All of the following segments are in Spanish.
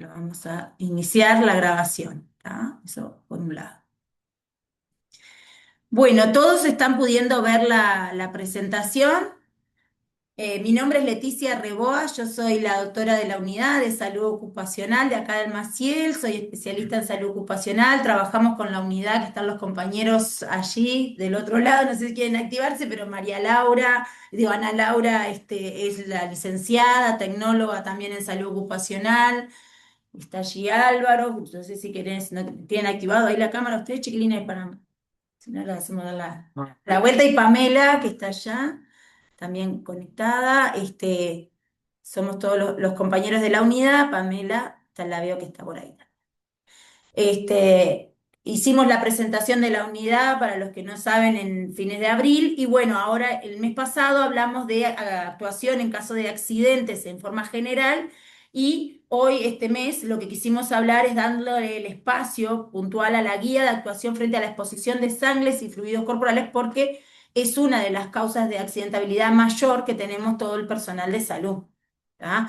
Ahora vamos a iniciar la grabación, ¿tá? Eso por un lado. Bueno, todos están pudiendo ver la presentación. Mi nombre es Leticia Reboa, yo soy la doctora de la Unidad de Salud Ocupacional de acá del Maciel, soy especialista en salud ocupacional, trabajamos con la unidad que están los compañeros allí del otro lado, no sé si quieren activarse, pero María Laura, digo Ana Laura, es la licenciada, tecnóloga también en salud ocupacional. Está allí Álvaro, no sé si querés, no, tienen activado ahí la cámara ustedes, chiquilines, para, si no le hacemos dar la vuelta. Y Pamela, que está allá, también conectada. Somos todos los compañeros de la unidad. Pamela, la veo que está por ahí. Hicimos la presentación de la unidad, para los que no saben, en fines de abril, y bueno, ahora el mes pasado hablamos de actuación en caso de accidentes en forma general, y hoy, este mes, lo que quisimos hablar es dándole el espacio puntual a la guía de actuación frente a la exposición de sangres y fluidos corporales, porque es una de las causas de accidentabilidad mayor que tenemos todo el personal de salud. ¿Tá?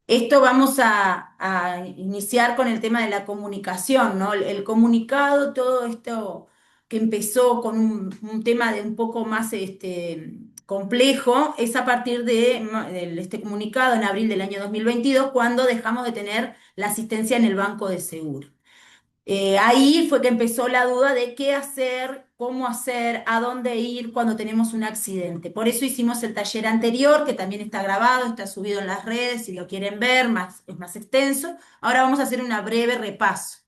Esto vamos a iniciar con el tema de la comunicación, ¿no? El comunicado, todo esto que empezó con un tema de un poco más complejo, es a partir de este comunicado en abril del año 2022, cuando dejamos de tener la asistencia en el Banco de Seguro. Ahí fue que empezó la duda de qué hacer, cómo hacer, a dónde ir cuando tenemos un accidente. Por eso hicimos el taller anterior, que también está grabado, está subido en las redes, si lo quieren ver, es más extenso. Ahora vamos a hacer una breve repaso,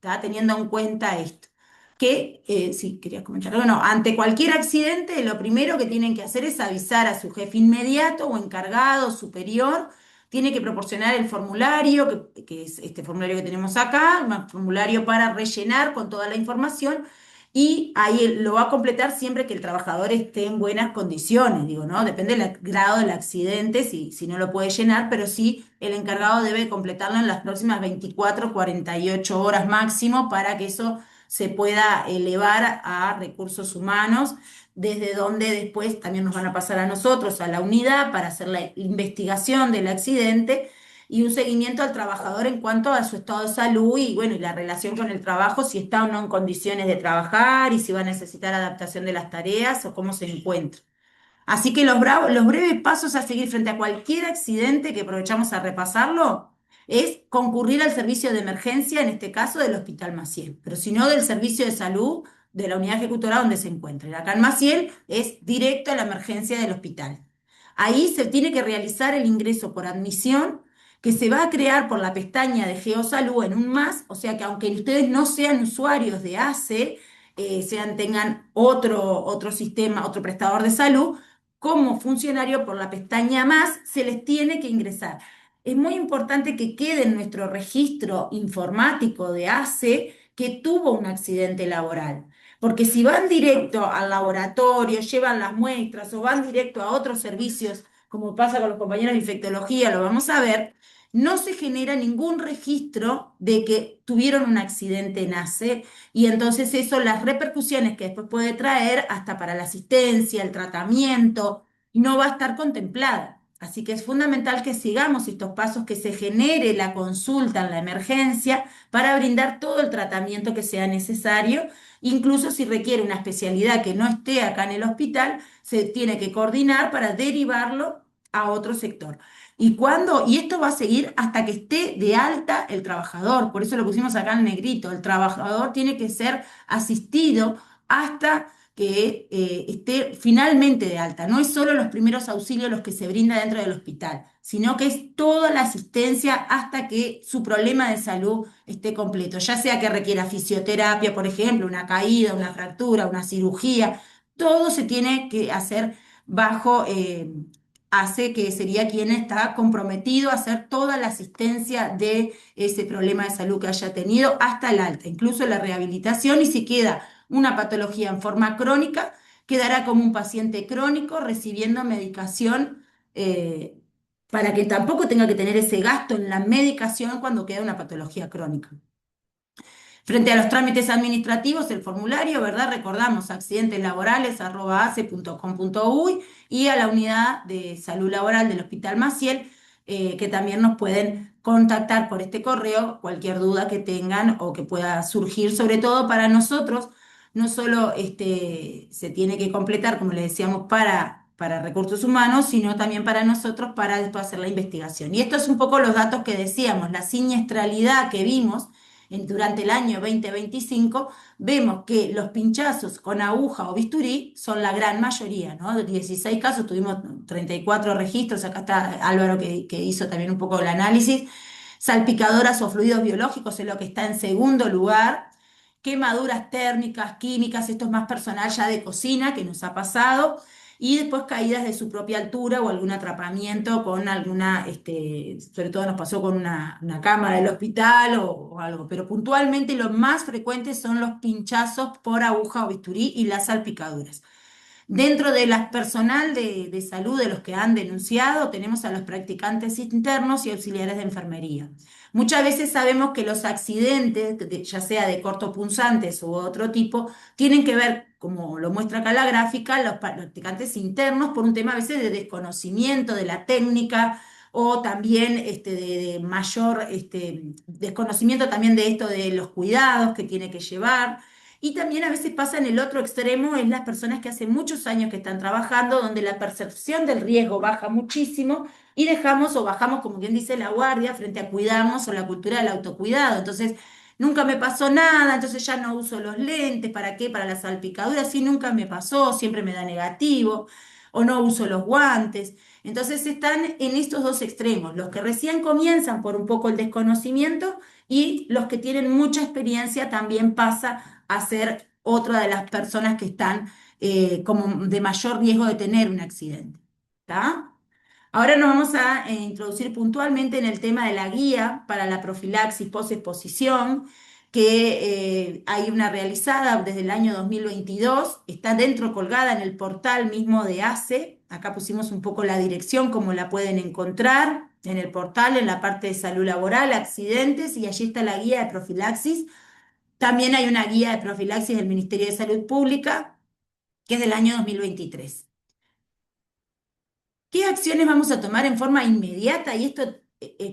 ¿tá? Teniendo en cuenta esto. Sí, quería comentar. Bueno, ante cualquier accidente, lo primero que tienen que hacer es avisar a su jefe inmediato o encargado superior. Tiene que proporcionar el formulario, que es este formulario que tenemos acá, un formulario para rellenar con toda la información, y ahí lo va a completar siempre que el trabajador esté en buenas condiciones, digo, ¿no? Depende del grado del accidente, si no lo puede llenar, pero sí el encargado debe completarlo en las próximas 24, 48 horas máximo, para que eso se pueda elevar a recursos humanos, desde donde después también nos van a pasar a nosotros, a la unidad, para hacer la investigación del accidente y un seguimiento al trabajador en cuanto a su estado de salud y, bueno, y la relación con el trabajo, si está o no en condiciones de trabajar y si va a necesitar adaptación de las tareas o cómo se encuentra. Así que los breves pasos a seguir frente a cualquier accidente, que aprovechamos a repasarlo, es concurrir al servicio de emergencia, en este caso del Hospital Maciel, pero si no, del servicio de salud de la unidad ejecutora donde se encuentre. Acá en Maciel es directo a la emergencia del hospital. Ahí se tiene que realizar el ingreso por admisión, que se va a crear por la pestaña de Geosalud en un más, o sea que aunque ustedes no sean usuarios de ACE, tengan otro sistema, otro prestador de salud, como funcionario por la pestaña más, se les tiene que ingresar. Es muy importante que quede en nuestro registro informático de ACE que tuvo un accidente laboral. Porque si van directo al laboratorio, llevan las muestras o van directo a otros servicios, como pasa con los compañeros de infectología, lo vamos a ver, no se genera ningún registro de que tuvieron un accidente en ACE, y entonces eso, las repercusiones que después puede traer hasta para la asistencia, el tratamiento, no va a estar contemplada. Así que es fundamental que sigamos estos pasos, que se genere la consulta en la emergencia para brindar todo el tratamiento que sea necesario. Incluso si requiere una especialidad que no esté acá en el hospital, se tiene que coordinar para derivarlo a otro sector. Y esto va a seguir hasta que esté de alta el trabajador, por eso lo pusimos acá en negrito, el trabajador tiene que ser asistido hasta que esté finalmente de alta. No es solo los primeros auxilios los que se brinda dentro del hospital, sino que es toda la asistencia hasta que su problema de salud esté completo, ya sea que requiera fisioterapia, por ejemplo, una caída, una fractura, una cirugía, todo se tiene que hacer bajo ACE, que sería quien está comprometido a hacer toda la asistencia de ese problema de salud que haya tenido hasta el alta, incluso la rehabilitación, y si queda una patología en forma crónica, quedará como un paciente crónico recibiendo medicación, para que tampoco tenga que tener ese gasto en la medicación cuando queda una patología crónica. Frente a los trámites administrativos, el formulario, ¿verdad? Recordamos accidenteslaborales@ace.com.uy, y a la unidad de salud laboral del Hospital Maciel, que también nos pueden contactar por este correo cualquier duda que tengan o que pueda surgir, sobre todo para nosotros. No solo se tiene que completar, como le decíamos, para recursos humanos, sino también para nosotros para después hacer la investigación. Y esto es un poco los datos que decíamos, la siniestralidad que vimos durante el año 2025. Vemos que los pinchazos con aguja o bisturí son la gran mayoría, ¿no? De 16 casos, tuvimos 34 registros, acá está Álvaro que hizo también un poco el análisis. Salpicadoras o fluidos biológicos es lo que está en segundo lugar. Quemaduras térmicas, químicas, esto es más personal ya de cocina que nos ha pasado. Y después caídas de su propia altura o algún atrapamiento con alguna, sobre todo nos pasó con una cámara del hospital o algo, pero puntualmente lo más frecuente son los pinchazos por aguja o bisturí y las salpicaduras. Dentro de las personal de salud de los que han denunciado, tenemos a los practicantes internos y auxiliares de enfermería. Muchas veces sabemos que los accidentes, ya sea de cortopunzantes u otro tipo, tienen que ver, como lo muestra acá la gráfica, los practicantes internos por un tema a veces de desconocimiento de la técnica o también de mayor desconocimiento también de esto de los cuidados que tiene que llevar. Y también a veces pasa en el otro extremo, en las personas que hace muchos años que están trabajando, donde la percepción del riesgo baja muchísimo y dejamos o bajamos, como quien dice, la guardia frente a cuidarnos o la cultura del autocuidado. Entonces, nunca me pasó nada, entonces ya no uso los lentes, ¿para qué? Para las salpicaduras, sí, nunca me pasó, siempre me da negativo, o no uso los guantes. Entonces están en estos dos extremos, los que recién comienzan por un poco el desconocimiento y los que tienen mucha experiencia también pasa a ser otra de las personas que están como de mayor riesgo de tener un accidente. ¿Está? Ahora nos vamos a introducir puntualmente en el tema de la guía para la profilaxis post-exposición, que hay una realizada desde el año 2022, está dentro colgada en el portal mismo de ACE. Acá pusimos un poco la dirección, como la pueden encontrar en el portal, en la parte de salud laboral, accidentes, y allí está la guía de profilaxis. También hay una guía de profilaxis del Ministerio de Salud Pública, que es del año 2023. ¿Qué acciones vamos a tomar en forma inmediata? Y esto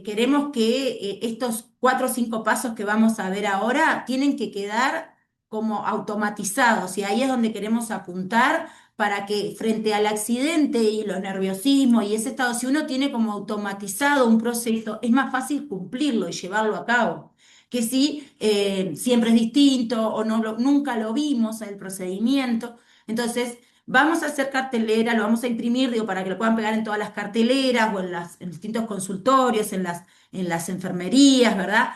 queremos que estos 4 o 5 pasos que vamos a ver ahora tienen que quedar como automatizados, y ahí es donde queremos apuntar para que frente al accidente y los nerviosismos y ese estado, si uno tiene como automatizado un proceso, es más fácil cumplirlo y llevarlo a cabo. Que si siempre es distinto o no nunca lo vimos el procedimiento. Entonces, vamos a hacer cartelera, lo vamos a imprimir, digo, para que lo puedan pegar en todas las carteleras o en distintos consultorios, en las enfermerías, ¿verdad?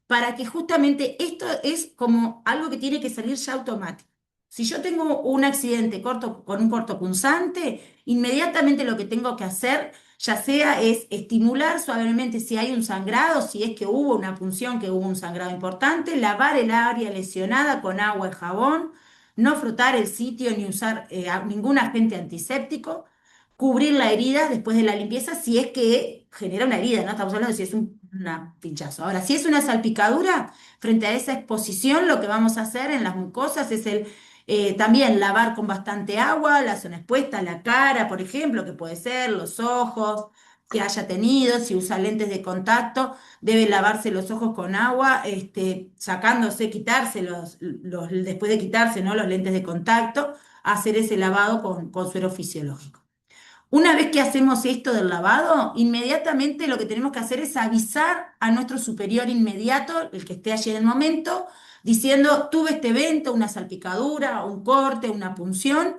Para que justamente esto es como algo que tiene que salir ya automático. Si yo tengo un accidente corto, con un cortopunzante, inmediatamente lo que tengo que hacer, ya sea es estimular suavemente si hay un sangrado, si es que hubo una punción, que hubo un sangrado importante, lavar el área lesionada con agua y jabón, no frotar el sitio ni usar ningún agente antiséptico, cubrir la herida después de la limpieza si es que genera una herida, ¿no? Estamos hablando de si es una pinchazo. Ahora, si es una salpicadura, frente a esa exposición, lo que vamos a hacer en las mucosas es también lavar con bastante agua la zona expuesta, la cara, por ejemplo, que puede ser los ojos que haya tenido, si usa lentes de contacto, debe lavarse los ojos con agua, sacándose, quitarse después de quitarse, ¿no? Los lentes de contacto, hacer ese lavado con suero fisiológico. Una vez que hacemos esto del lavado, inmediatamente lo que tenemos que hacer es avisar a nuestro superior inmediato, el que esté allí en el momento, diciendo, tuve este evento, una salpicadura, un corte, una punción.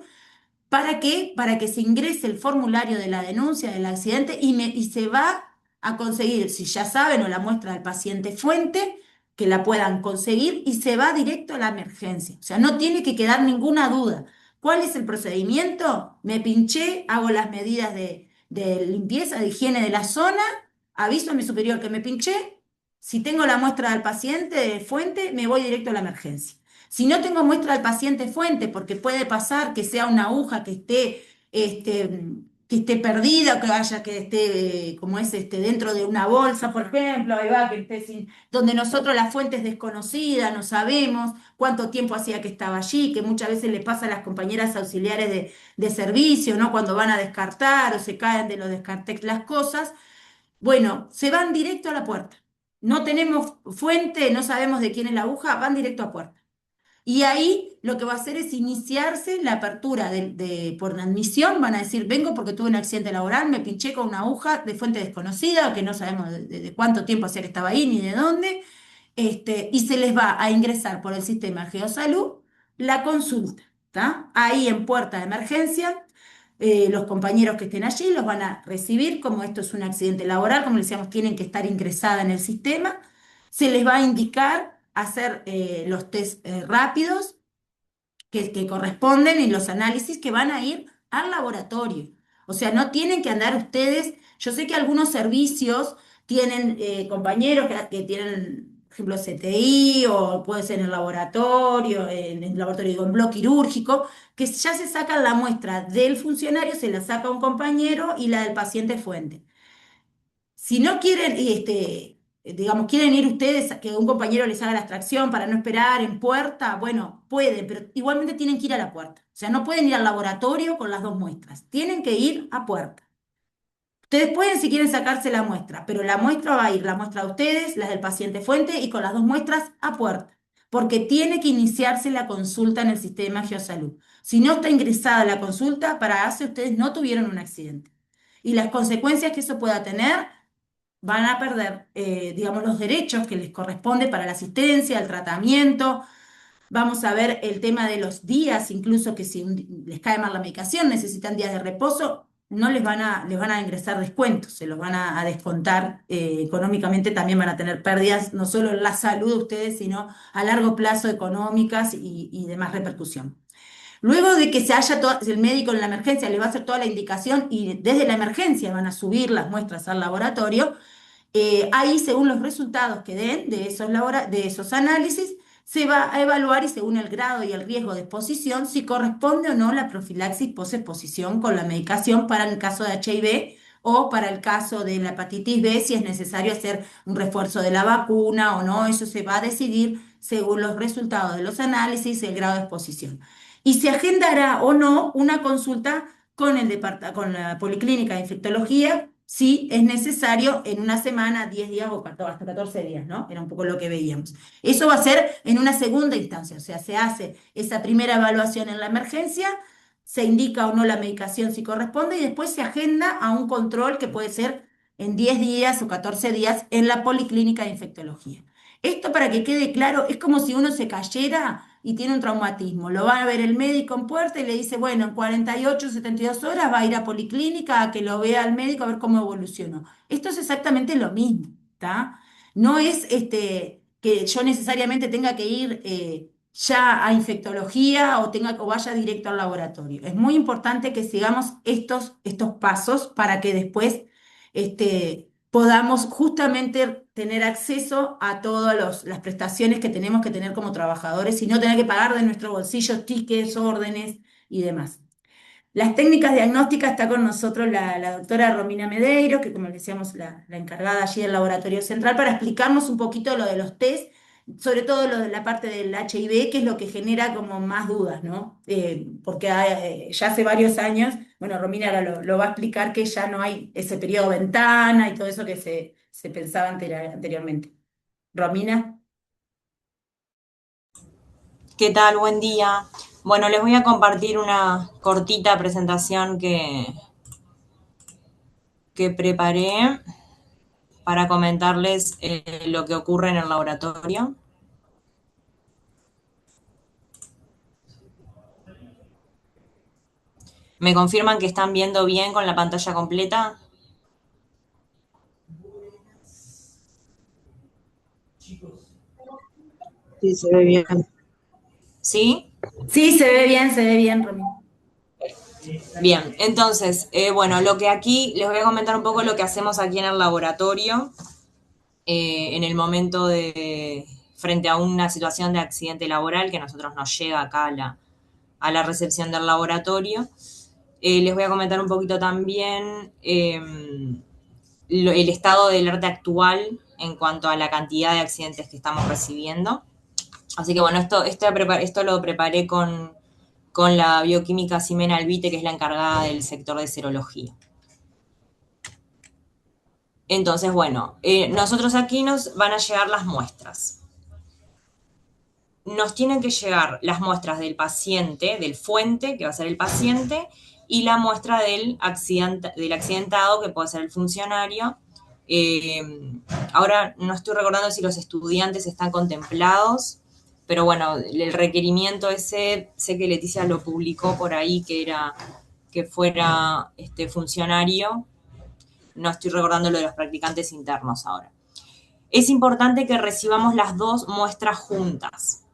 ¿Para qué? Para que se ingrese el formulario de la denuncia del accidente y se va a conseguir, si ya saben, o la muestra del paciente fuente, que la puedan conseguir y se va directo a la emergencia. O sea, no tiene que quedar ninguna duda. ¿Cuál es el procedimiento? Me pinché, hago las medidas de limpieza, de higiene de la zona, aviso a mi superior que me pinché. Si tengo la muestra del paciente de fuente, me voy directo a la emergencia. Si no tengo muestra del paciente fuente, porque puede pasar que sea una aguja que esté perdida, que esté, como es, dentro de una bolsa, por ejemplo, ahí va, que esté donde nosotros la fuente es desconocida, no sabemos cuánto tiempo hacía que estaba allí, que muchas veces le pasa a las compañeras auxiliares de servicio, ¿no? Cuando van a descartar o se caen de los descartes las cosas. Bueno, se van directo a la puerta. No tenemos fuente, no sabemos de quién es la aguja, van directo a puerta. Y ahí lo que va a hacer es iniciarse la apertura por admisión. Van a decir, vengo porque tuve un accidente laboral, me pinché con una aguja de fuente desconocida, que no sabemos de cuánto tiempo hacía que estaba ahí ni de dónde. Y se les va a ingresar por el sistema Geosalud la consulta. ¿Tá? Ahí en puerta de emergencia, los compañeros que estén allí los van a recibir, como esto es un accidente laboral, como les decíamos, tienen que estar ingresada en el sistema. Se les va a indicar hacer los test rápidos que corresponden y los análisis que van a ir al laboratorio. O sea, no tienen que andar ustedes. Yo sé que algunos servicios tienen compañeros que tienen, por ejemplo, CTI o puede ser en el laboratorio, digo, en bloque quirúrgico, que ya se sacan la muestra del funcionario, se la saca un compañero y la del paciente fuente. Si no quieren, digamos, quieren ir ustedes a que un compañero les haga la extracción para no esperar en puerta, bueno, pueden, pero igualmente tienen que ir a la puerta. O sea, no pueden ir al laboratorio con las dos muestras, tienen que ir a puerta. Ustedes pueden si quieren sacarse la muestra, pero la muestra va a ir, la muestra de ustedes, las del paciente fuente y con las dos muestras a puerta, porque tiene que iniciarse la consulta en el sistema Geosalud. Si no está ingresada la consulta, para hace ustedes no tuvieron un accidente. Y las consecuencias que eso pueda tener van a perder, digamos, los derechos que les corresponde para la asistencia, el tratamiento. Vamos a ver el tema de los días, incluso que si les cae mal la medicación, necesitan días de reposo, no les van a ingresar descuentos, se los van a descontar económicamente, también van a tener pérdidas, no solo en la salud de ustedes, sino a largo plazo económicas y demás repercusión. Luego de que se haya todo, el médico en la emergencia le va a hacer toda la indicación y desde la emergencia van a subir las muestras al laboratorio, ahí, según los resultados que den de esos análisis, se va a evaluar y según el grado y el riesgo de exposición, si corresponde o no la profilaxis post-exposición con la medicación para el caso de HIV o para el caso de la hepatitis B, si es necesario hacer un refuerzo de la vacuna o no. Eso se va a decidir según los resultados de los análisis y el grado de exposición. Y se agendará o no una consulta con la Policlínica de Infectología, si es necesario en una semana, 10 días o hasta 14 días, ¿no? Era un poco lo que veíamos. Eso va a ser en una segunda instancia, o sea, se hace esa primera evaluación en la emergencia, se indica o no la medicación si corresponde y después se agenda a un control que puede ser en 10 días o 14 días en la Policlínica de Infectología. Esto, para que quede claro, es como si uno se cayera y tiene un traumatismo. Lo va a ver el médico en puerta y le dice, bueno, en 48, 72 horas va a ir a policlínica a que lo vea el médico a ver cómo evolucionó. Esto es exactamente lo mismo, ¿está? No es que yo necesariamente tenga que ir ya a infectología o vaya directo al laboratorio. Es muy importante que sigamos estos pasos para que después podamos justamente tener acceso a todas las prestaciones que tenemos que tener como trabajadores y no tener que pagar de nuestro bolsillo tickets, órdenes y demás. Las técnicas diagnósticas está con nosotros la doctora Romina Medeiros, que como le decíamos, la encargada allí del laboratorio central, para explicarnos un poquito lo de los test, sobre todo lo de la parte del HIV, que es lo que genera como más dudas, ¿no? Porque ya hace varios años, bueno, Romina ahora lo va a explicar, que ya no hay ese periodo ventana y todo eso que se pensaba anteriormente. Romina. ¿Qué tal? Buen día. Bueno, les voy a compartir una cortita presentación que preparé para comentarles lo que ocurre en el laboratorio. ¿Me confirman que están viendo bien con la pantalla completa? Sí, se ve bien. ¿Sí? Sí, se ve bien, Romina. Bien, entonces, bueno, lo que aquí les voy a comentar un poco lo que hacemos aquí en el laboratorio en el momento frente a una situación de accidente laboral que a nosotros nos llega acá a la recepción del laboratorio. Les voy a comentar un poquito también el estado del arte actual en cuanto a la cantidad de accidentes que estamos recibiendo. Así que bueno, esto lo preparé con la bioquímica Ximena Albite, que es la encargada del sector de serología. Entonces, bueno, nosotros aquí nos van a llegar las muestras. Nos tienen que llegar las muestras del paciente, del fuente, que va a ser el paciente, y la muestra del accidentado, que puede ser el funcionario. Ahora no estoy recordando si los estudiantes están contemplados, pero bueno, el requerimiento ese, sé que Leticia lo publicó por ahí, que era que fuera funcionario. No estoy recordando lo de los practicantes internos ahora. Es importante que recibamos las dos muestras juntas,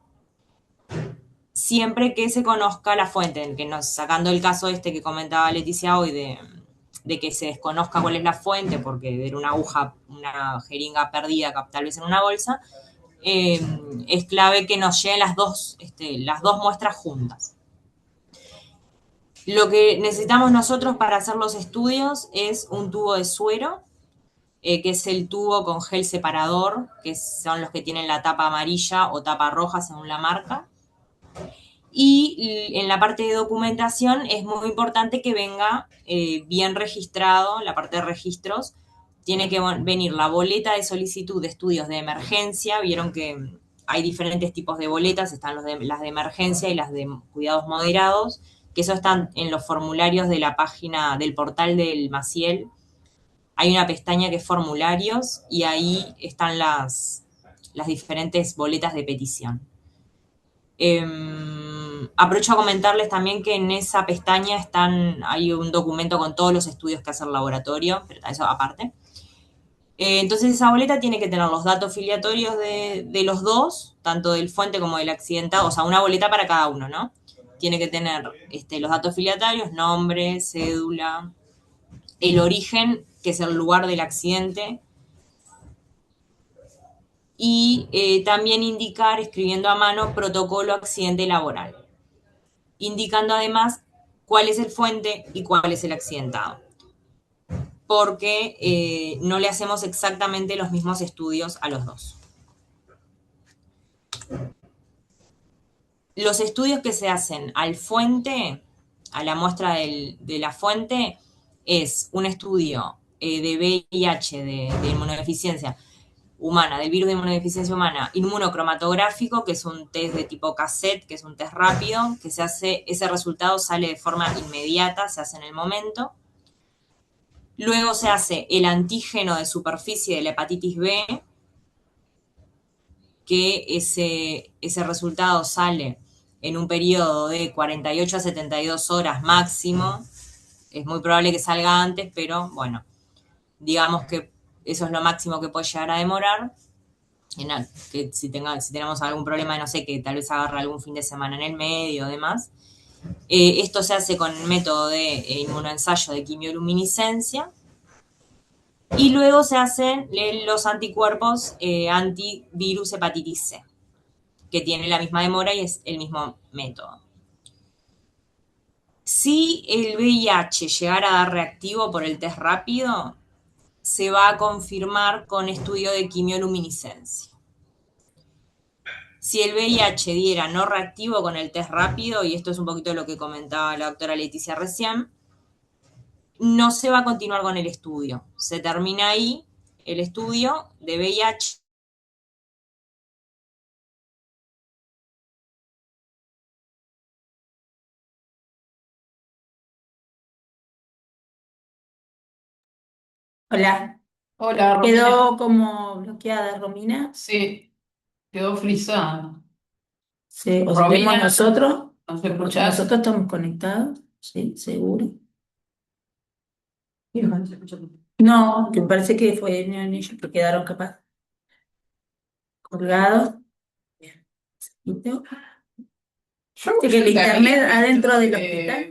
siempre que se conozca la fuente, que nos, sacando el caso que comentaba Leticia hoy de que se desconozca cuál es la fuente, porque era una aguja, una jeringa perdida tal vez en una bolsa, es clave que nos lleguen las dos muestras juntas. Lo que necesitamos nosotros para hacer los estudios es un tubo de suero, que es el tubo con gel separador, que son los que tienen la tapa amarilla o tapa roja según la marca. Y en la parte de documentación es muy importante que venga bien registrado, la parte de registros, tiene que venir la boleta de solicitud de estudios de emergencia, vieron que hay diferentes tipos de boletas, están las de emergencia y las de cuidados moderados, que eso están en los formularios de la página del portal del Maciel. Hay una pestaña que es formularios y ahí están las diferentes boletas de petición. Aprovecho a comentarles también que en esa pestaña hay un documento con todos los estudios que hace el laboratorio, pero eso aparte. Entonces esa boleta tiene que tener los datos filiatorios de los dos, tanto del fuente como del accidentado, o sea, una boleta para cada uno, ¿no? Tiene que tener los datos filiatorios, nombre, cédula, el origen, que es el lugar del accidente, y también indicar, escribiendo a mano, protocolo accidente laboral, indicando además cuál es el fuente y cuál es el accidentado, porque no le hacemos exactamente los mismos estudios a los dos. Los estudios que se hacen al fuente, a la muestra de la fuente, es un estudio de VIH, de inmunodeficiencia humana, del virus de inmunodeficiencia humana, inmunocromatográfico, que es un test de tipo cassette, que es un test rápido, que se hace, ese resultado sale de forma inmediata, se hace en el momento. Luego se hace el antígeno de superficie de la hepatitis B, que ese resultado sale en un periodo de 48 a 72 horas máximo. Es muy probable que salga antes, pero bueno, digamos que eso es lo máximo que puede llegar a demorar. Que si tenemos algún problema, no sé, que tal vez agarra algún fin de semana en el medio o demás. Esto se hace con el método de inmunoensayo de quimioluminiscencia. Y luego se hacen los anticuerpos antivirus hepatitis C, que tiene la misma demora y es el mismo método. Si el VIH llegara a dar reactivo por el test rápido, se va a confirmar con estudio de quimioluminiscencia. Si el VIH diera no reactivo con el test rápido, y esto es un poquito lo que comentaba la doctora Leticia recién, no se va a continuar con el estudio. Se termina ahí el estudio de VIH. Hola, Hola, Romina. quedó como bloqueada, Romina. Sí, quedó frisada. Sí, o seguimos Romina, nosotros, ¿nos porque escuchás? nosotros estamos conectados, sí, seguro. No, que me parece que fue en ellos que quedaron capaz colgados. Bien. ¿Viste? Viste que el Yo te había internet adentro visto. del hospital.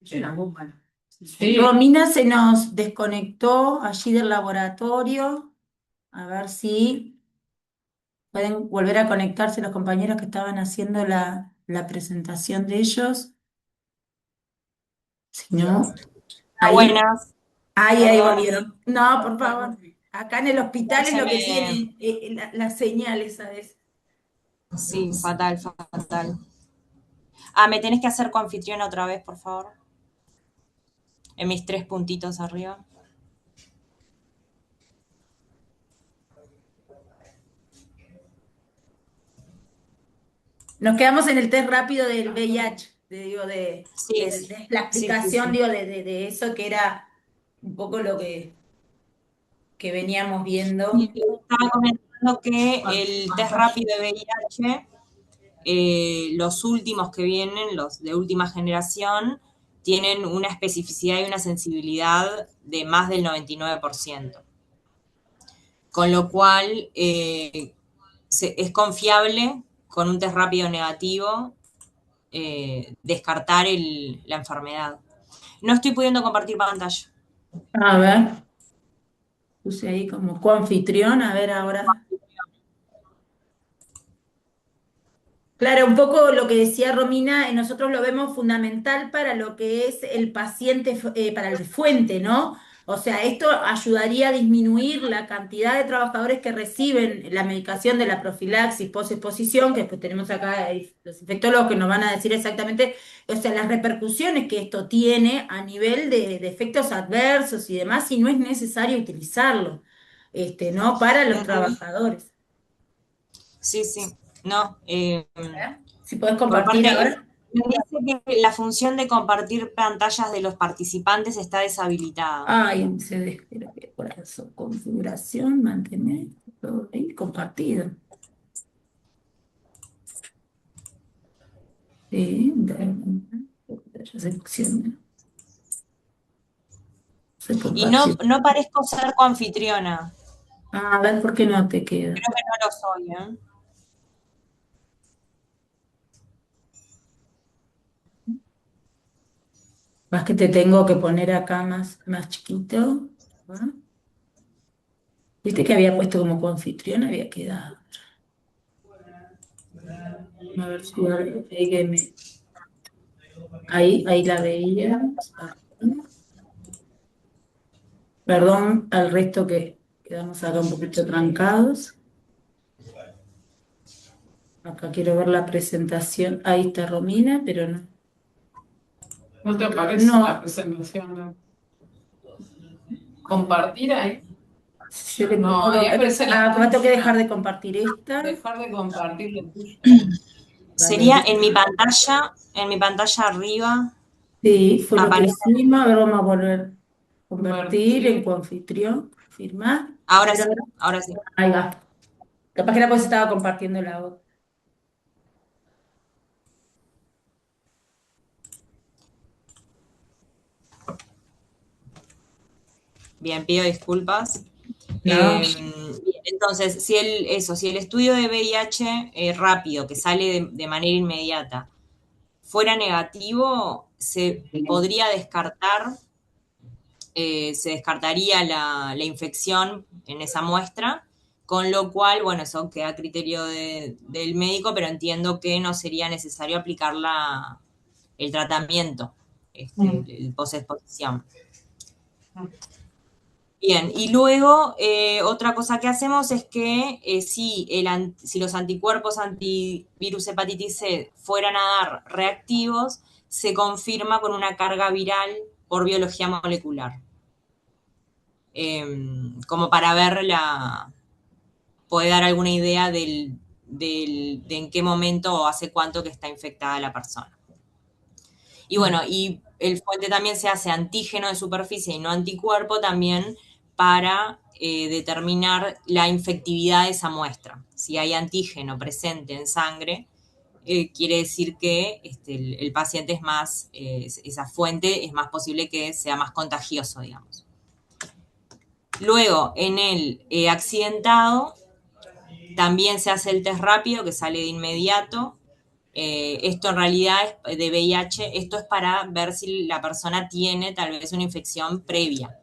Sí, Romina se nos desconectó allí del laboratorio. A ver si pueden volver a conectarse los compañeros que estaban haciendo la presentación de ellos. Si no, ahí, Buenas, ahí perdón, volvieron. No, por favor. Acá en el hospital es se lo que me... tiene las señales, ¿sabes? Sí, fatal, fatal. Ah, ¿me tenés que hacer coanfitriona otra vez, por favor? En mis 3 puntitos arriba. Nos quedamos en el test rápido del VIH, digo, Sí, de la sí, sí, explicación, sí. digo, de eso que era un poco lo que veníamos viendo. Y estaba comentando que el test rápido de VIH, los últimos que vienen, los de última generación, tienen una especificidad y una sensibilidad de más del 99%. Con lo cual, es confiable con un test rápido negativo descartar la enfermedad. No estoy pudiendo compartir pantalla. A ver, puse ahí como coanfitrión, a ver ahora. Claro, un poco lo que decía Romina, nosotros lo vemos fundamental para lo que es el paciente, para el fuente, ¿no? O sea, esto ayudaría a disminuir la cantidad de trabajadores que reciben la medicación de la profilaxis post-exposición, que después tenemos acá los infectólogos que nos van a decir exactamente, o sea, las repercusiones que esto tiene a nivel de efectos adversos y demás, si no es necesario utilizarlo, ¿no? Para los trabajadores. Sí, sí. No. Si podés Por compartir parte, ahora. me dice que la función de compartir pantallas de los participantes está deshabilitada. Ay, se espera que por eso, configuración, mantener, todo ahí, compartido. Sí, ya selecciona. Se Y no, compartir. no parezco ser coanfitriona. A ver, ¿por qué no te queda? Creo que no lo soy, ¿eh? Más que te tengo que poner acá más chiquito. ¿Ah? Viste que había puesto como coanfitrión, había quedado. A ver si ahora ahí la veía. Perdón al resto que quedamos acá un poquito trancados. Acá quiero ver la presentación. Ahí está Romina, pero no. no te aparece la No, presentación, ¿no? Compartir ahí. yo le No, pongo. ahí aparece la Ah, tengo que dejar tuya. de compartir esta. Dejar de compartir la tuya. Sería Vale. en mi pantalla arriba, Sí, fue lo que aparece. hicimos. A ver, vamos a volver a convertir en Convertir. coanfitrión. Firmar. A Ahora ver, sí, ahora. ahora sí. Ahí va. Capaz que era porque estaba compartiendo la otra. Bien, pido disculpas. No. Entonces, si el estudio de VIH rápido, que sale de manera inmediata, fuera negativo, se descartaría la infección en esa muestra, con lo cual, bueno, eso queda a criterio del médico, pero entiendo que no sería necesario aplicar el tratamiento, el post-exposición. Bien, y luego otra cosa que hacemos es que si los anticuerpos antivirus hepatitis C fueran a dar reactivos, se confirma con una carga viral por biología molecular. Como para puede dar alguna idea de en qué momento o hace cuánto que está infectada la persona. Y bueno, y el fuente también se hace antígeno de superficie y no anticuerpo también para determinar la infectividad de esa muestra. Si hay antígeno presente en sangre, quiere decir que el paciente es más, esa fuente es más posible que sea más contagioso, digamos. Luego, en el accidentado, también se hace el test rápido que sale de inmediato Esto en realidad es de VIH, esto es para ver si la persona tiene tal vez una infección previa,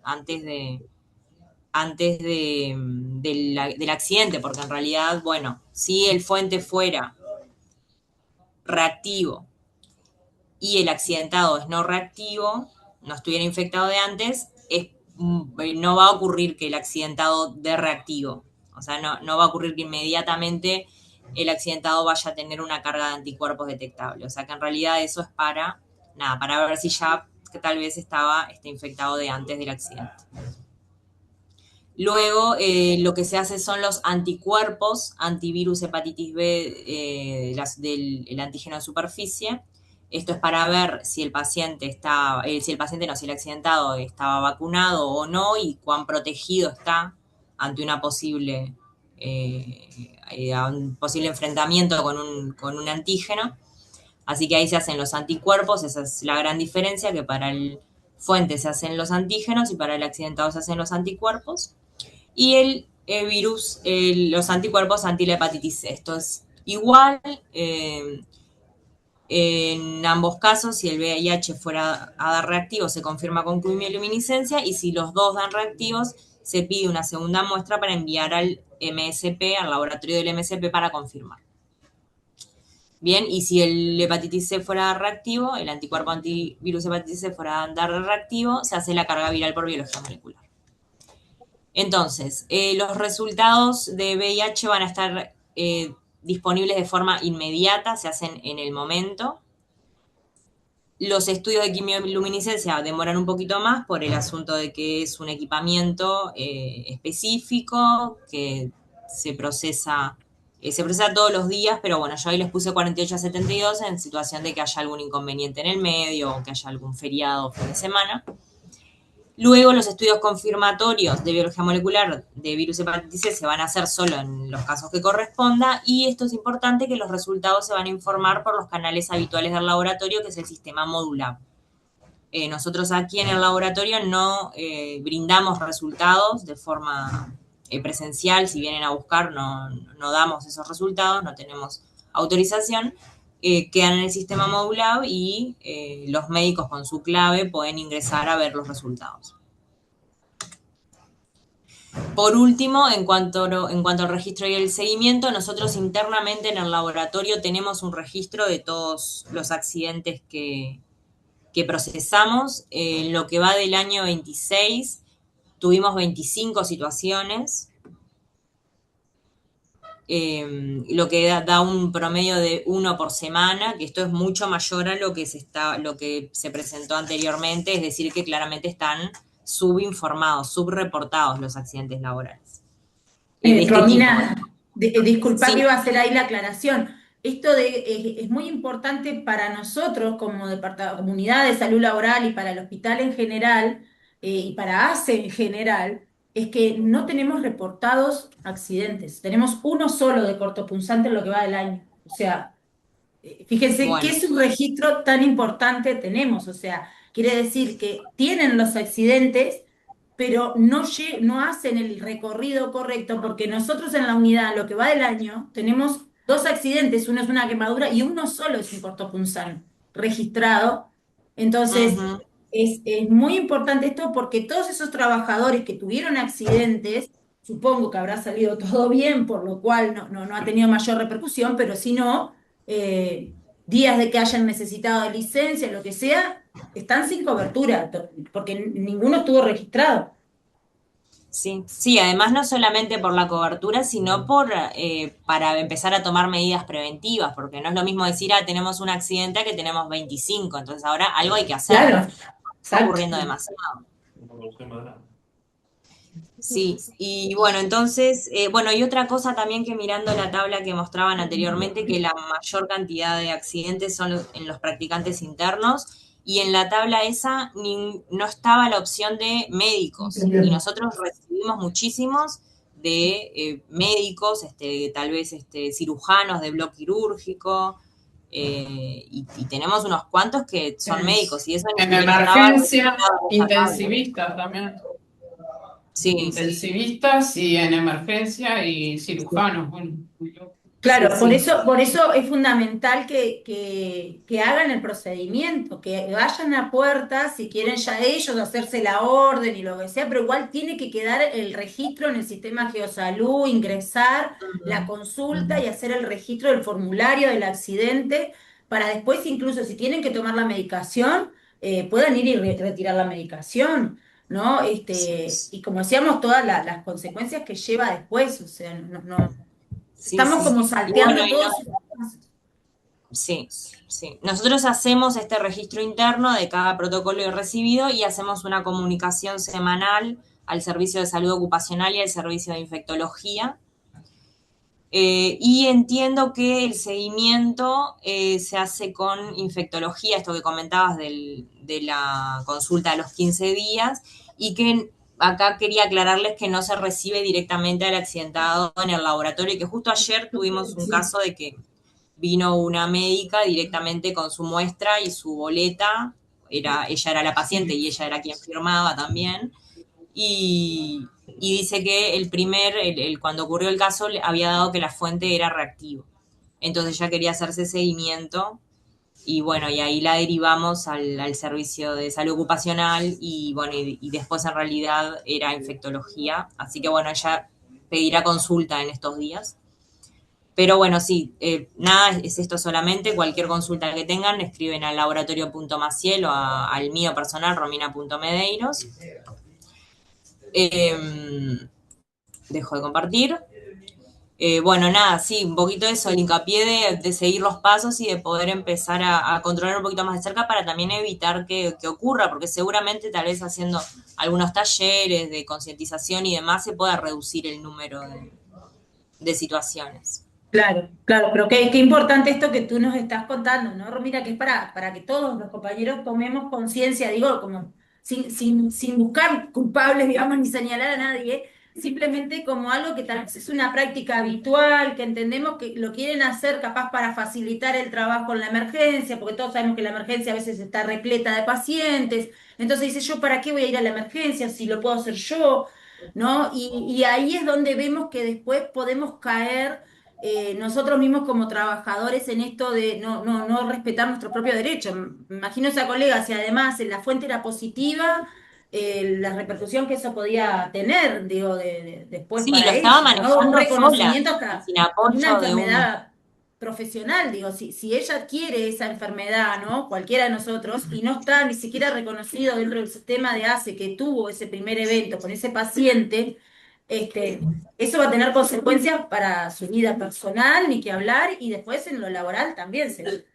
del accidente, porque en realidad, bueno, si el fuente fuera reactivo y el accidentado es no reactivo, no estuviera infectado de antes, no va a ocurrir que el accidentado dé reactivo. O sea, no va a ocurrir que inmediatamente el accidentado vaya a tener una carga de anticuerpos detectable. O sea, que en realidad eso es para ver si ya que tal vez estaba infectado de antes del accidente. Luego, lo que se hace son los anticuerpos, antivirus hepatitis B, del antígeno de superficie. Esto es para ver si el si el accidentado estaba vacunado o no y cuán protegido está ante un posible enfrentamiento con un antígeno. Así que ahí se hacen los anticuerpos, esa es la gran diferencia, que para el fuente se hacen los antígenos y para el accidentado se hacen los anticuerpos. Y el virus, los anticuerpos anti la hepatitis C. Esto es igual en ambos casos. Si el VIH fuera a dar reactivo, se confirma con quimioluminiscencia, y si los dos dan reactivos, se pide una segunda muestra para enviar al MSP, al laboratorio del MSP, para confirmar. Bien, y si el hepatitis C fuera reactivo, el anticuerpo antivirus hepatitis C fuera a dar reactivo, se hace la carga viral por biología molecular. Entonces, los resultados de VIH van a estar disponibles de forma inmediata, se hacen en el momento. Los estudios de quimioluminiscencia demoran un poquito más por el asunto de que es un equipamiento específico que se procesa todos los días, pero bueno, yo ahí les puse 48 a 72 en situación de que haya algún inconveniente en el medio o que haya algún feriado o fin de semana. Luego, los estudios confirmatorios de biología molecular de virus hepatitis C se van a hacer solo en los casos que corresponda, y esto es importante, que los resultados se van a informar por los canales habituales del laboratorio, que es el sistema Modulab. Nosotros aquí en el laboratorio no brindamos resultados de forma presencial. Si vienen a buscar, no damos esos resultados, no tenemos autorización. Quedan en el sistema Modulab y los médicos con su clave pueden ingresar a ver los resultados. Por último, en cuanto al registro y el seguimiento, nosotros internamente en el laboratorio tenemos un registro de todos los accidentes que procesamos. En lo que va del año 26, tuvimos 25 situaciones, lo que da un promedio de 1 por semana, que esto es mucho mayor a lo que se presentó anteriormente, es decir, que claramente están subinformados, subreportados los accidentes laborales. Romina, disculpa Sí. que iba a hacer ahí la aclaración. Es muy importante para nosotros como comunidad de salud laboral y para el hospital en general, y para ACE en general, es que no tenemos reportados accidentes. Tenemos uno solo de cortopunzante en lo que va del año. O sea, fíjense qué Bueno, subregistro tan importante tenemos. O sea, quiere decir que tienen los accidentes, pero no hacen el recorrido correcto, porque nosotros en la unidad, lo que va del año, tenemos dos accidentes. Uno es una quemadura y uno solo es un cortopunzante registrado. Entonces, uh-huh. es muy importante esto, porque todos esos trabajadores que tuvieron accidentes, supongo que habrá salido todo bien, por lo cual no ha tenido mayor repercusión, pero si no, días de que hayan necesitado de licencia, lo que sea, están sin cobertura, porque ninguno estuvo registrado. Sí, además no solamente por la cobertura, sino para empezar a tomar medidas preventivas, porque no es lo mismo decir, tenemos un accidente, que tenemos 25, entonces ahora algo hay que hacer. Claro, Está exacto. ocurriendo demasiado. Sí, y bueno, entonces, y otra cosa también, que mirando la tabla que mostraban anteriormente, que la mayor cantidad de accidentes son en los practicantes internos, y en la tabla esa no estaba la opción de médicos, y nosotros recibimos muchísimos de médicos, tal vez cirujanos de bloque quirúrgico, y tenemos unos cuantos que son médicos, y eso En ni estaba emergencia, registrado en esa tabla. intensivistas también. Sí. Intensivistas y en emergencia y cirujanos. Bueno, muy loco. Sí, Claro, sí. por eso es fundamental que hagan el procedimiento, que vayan a puerta, si quieren ya ellos hacerse la orden y lo que sea, pero igual tiene que quedar el registro en el sistema Geosalud, ingresar Ujú, la consulta ujú. y hacer el registro del formulario del accidente, para después incluso si tienen que tomar la medicación, puedan ir y retirar la medicación, ¿no? Sí, Y como decíamos, todas las consecuencias que lleva después, o sea, no. sí, Estamos sí. como Y bueno, salteando todos estos pasos. sí, sí. Nosotros hacemos este registro interno de cada protocolo recibido y hacemos una comunicación semanal al servicio de salud ocupacional y al servicio de infectología. Y entiendo que el seguimiento se hace con infectología, esto que comentabas de la consulta a los 15 días, y que acá quería aclararles que no se recibe directamente al accidentado en el laboratorio, y que justo ayer tuvimos un caso de que vino una médica directamente con su muestra y su boleta, ella era la paciente y ella era quien firmaba también, y dice que cuando ocurrió el caso le había dado que la fuente era reactivo. Entonces ya quería hacerse seguimiento y bueno, y ahí la derivamos al servicio de salud ocupacional y bueno, y después en realidad era infectología. Así que bueno, ella pedirá consulta en estos días. Pero bueno, sí, nada, es esto solamente. Cualquier consulta que tengan, escriben al laboratorio.maciel o al mío personal, romina.medeiros. Eh, Dejo de compartir. Bueno, nada, sí, un poquito eso, el hincapié de seguir los pasos y de poder empezar a controlar un poquito más de cerca para también evitar que ocurra, porque seguramente tal vez haciendo algunos talleres de concientización y demás se pueda reducir el número de situaciones. Claro, claro, pero qué importante esto que tú nos estás contando, ¿no, Romina? Que es para que todos los compañeros tomemos conciencia, digo, como sin buscar culpables, digamos, ni señalar a nadie, simplemente como algo que tal vez es una práctica habitual, que entendemos que lo quieren hacer capaz para facilitar el trabajo en la emergencia, porque todos sabemos que la emergencia a veces está repleta de pacientes, entonces dice, ¿yo para qué voy a ir a la emergencia si lo puedo hacer yo? ¿No? Y ahí es donde vemos que después podemos caer nosotros mismos como trabajadores en esto de no respetar nuestro propio derecho. Me imagino esa colega, si además la fuente era positiva, la repercusión que eso podía tener, digo, después Sí, lo para estaba ella, ¿no? Un manejando sola reconocimiento y hasta sin como una apoyo de un... enfermedad profesional, digo, si ella quiere esa enfermedad, ¿no? Cualquiera de nosotros, y no está ni siquiera reconocido dentro del sistema de ACE que tuvo ese primer evento con ese paciente, este, eso va a tener consecuencias para su vida personal, ni que hablar, y después en lo laboral también se.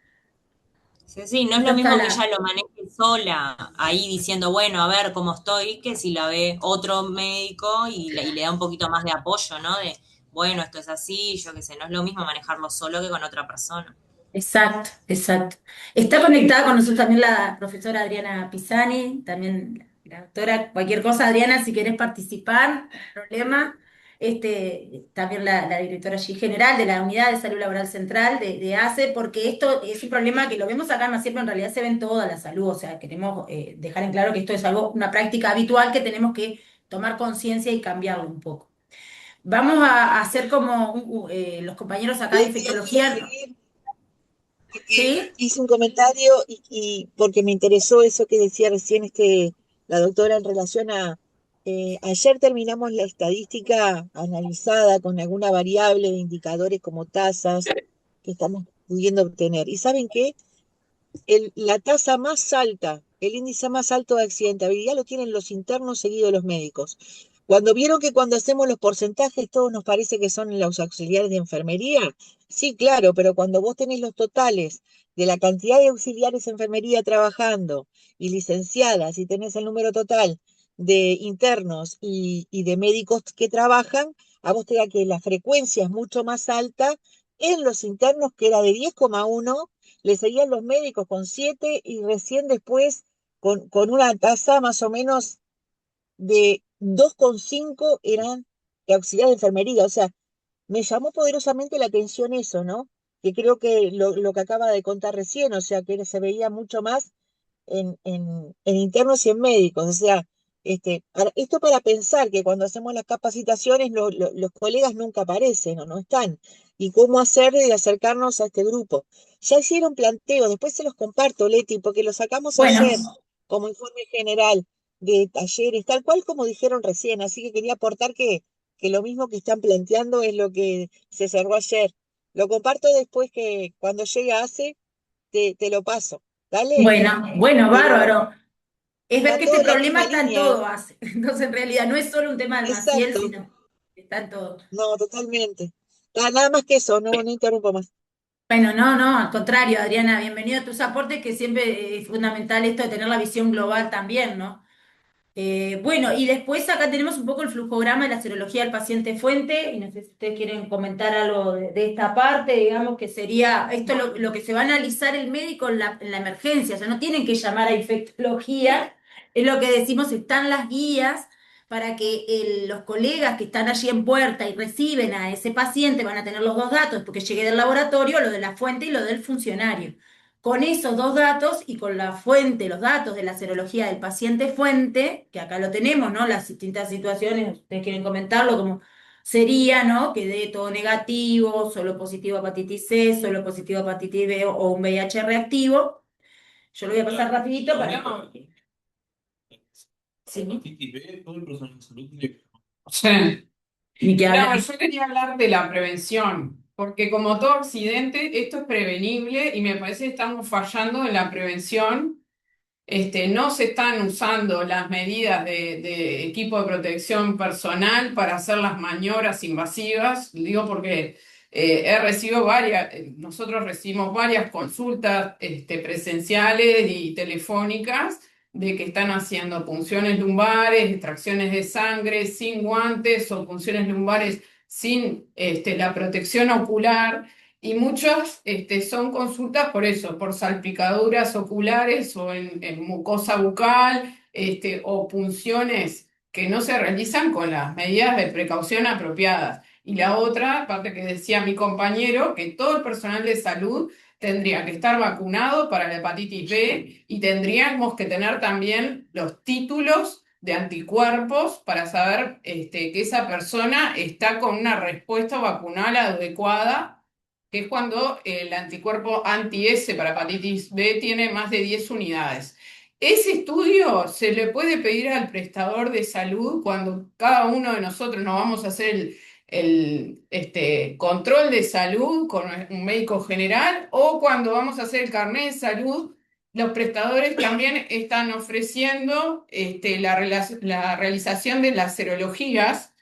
Sí, sí, no es Esto lo está mismo que la. ella lo maneje sola, ahí diciendo, bueno, a ver cómo estoy, que si la ve otro médico y le da un poquito más de apoyo, ¿no? De, bueno, esto es así, yo qué sé, no es lo mismo manejarlo solo que con otra persona. Exacto, exacto. Está conectada con nosotros también la profesora Adriana Pisani, también la doctora, cualquier cosa, Adriana, si querés participar, no hay problema. También la directora allí general de la Unidad de Salud Laboral Central de ACE, porque esto es un problema que lo vemos acá en siempre en realidad se ve en toda la salud, o sea, queremos dejar en claro que esto es algo, una práctica habitual que tenemos que tomar conciencia y cambiarlo un poco. Vamos a hacer como los compañeros acá de Quería infectología, pedir, ¿sí? hice un comentario y porque me interesó eso que decía recién la doctora en relación a, ayer terminamos la estadística analizada con alguna variable de indicadores como tasas que estamos pudiendo obtener. ¿Y saben qué? La tasa más alta, el índice más alto de accidentabilidad lo tienen los internos seguidos de los médicos. Cuando vieron que cuando hacemos los porcentajes todos nos parece que son los auxiliares de enfermería, sí, claro, pero cuando vos tenés los totales de la cantidad de auxiliares de enfermería trabajando y licenciadas y tenés el número total de internos y de médicos que trabajan, a vos te da que la frecuencia es mucho más alta en los internos, que era de 10,1, le seguían los médicos con 7 y recién después con una tasa más o menos de 2,5 eran de auxiliar de enfermería. O sea, me llamó poderosamente la atención eso, ¿no? Que creo que lo que acaba de contar recién, o sea, que se veía mucho más en internos y en médicos. O sea, esto para pensar que cuando hacemos las capacitaciones los colegas nunca aparecen o no están. y cómo hacer de acercarnos a este grupo. Ya hicieron planteo, después se los comparto, Leti, porque lo sacamos Bueno, ayer como informe general de talleres, tal cual como dijeron recién, así que quería aportar que lo mismo que están planteando es lo que se cerró ayer. Lo comparto después que cuando llegue a ACE te lo paso. Dale, bueno, pero bárbaro. Es ver va que todo este en la problema misma está en línea. todo, entonces en realidad no es solo un tema del Maciel, Exacto, sino que está en todo. no, totalmente. Nada más que eso, no interrumpo más. Bueno, no, al contrario, Adriana, bienvenido a tus aportes, que siempre es fundamental esto de tener la visión global también, ¿no? Bueno, y después acá tenemos un poco el flujograma de la serología del paciente fuente, y no sé si ustedes quieren comentar algo de esta parte, digamos que sería esto lo que se va a analizar el médico en la emergencia, o sea, no tienen que llamar a infectología, es lo que decimos, están las guías para que los colegas que están allí en puerta y reciben a ese paciente van a tener los dos datos, porque llegue del laboratorio, lo de la fuente y lo del funcionario. Con esos dos datos y con la fuente, los datos de la serología del paciente fuente, que acá lo tenemos, ¿no? Las distintas situaciones, ustedes quieren comentarlo, como sería, ¿no? Que dé todo negativo, solo positivo a hepatitis C, solo positivo a hepatitis B o un VIH reactivo. Yo lo voy a pasar rapidito para... No, Sí, Hepatitis B, todo el personal de salud tiene que... sí. ni que No, hablar. yo quería hablar de la prevención, porque como todo accidente, esto es prevenible y me parece que estamos fallando en la prevención. No se están usando las medidas de equipo de protección personal para hacer las maniobras invasivas. Digo porque he recibido nosotros recibimos varias consultas presenciales y telefónicas de que están haciendo punciones lumbares, extracciones de sangre sin guantes o punciones lumbares sin la protección ocular. Y muchas son consultas por eso, por salpicaduras oculares o en mucosa bucal, o punciones que no se realizan con las medidas de precaución apropiadas. Y la otra parte que decía mi compañero, que todo el personal de salud tendría que estar vacunado para la hepatitis B y tendríamos que tener también los títulos de anticuerpos para saber que esa persona está con una respuesta vacunal adecuada, que es cuando el anticuerpo anti-S para hepatitis B tiene más de 10 unidades. Ese estudio se le puede pedir al prestador de salud cuando cada uno de nosotros nos vamos a hacer el control de salud con un médico general, o cuando vamos a hacer el carnet de salud. Los prestadores también están ofreciendo la realización de las serologías,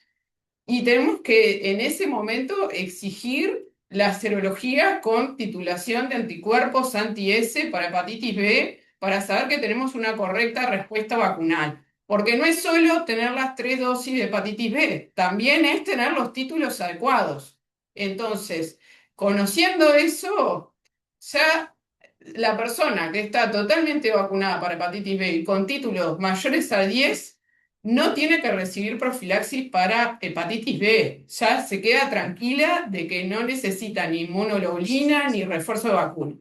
y tenemos que en ese momento exigir la serología con titulación de anticuerpos anti-S para hepatitis B para saber que tenemos una correcta respuesta vacunal. Porque no es solo tener las 3 dosis de hepatitis B, también es tener los títulos adecuados. Entonces, conociendo eso, ya la persona que está totalmente vacunada para hepatitis B y con títulos mayores a 10 no tiene que recibir profilaxis para hepatitis B. Ya se queda tranquila de que no necesita ni inmunoglobulina ni refuerzo de vacuna.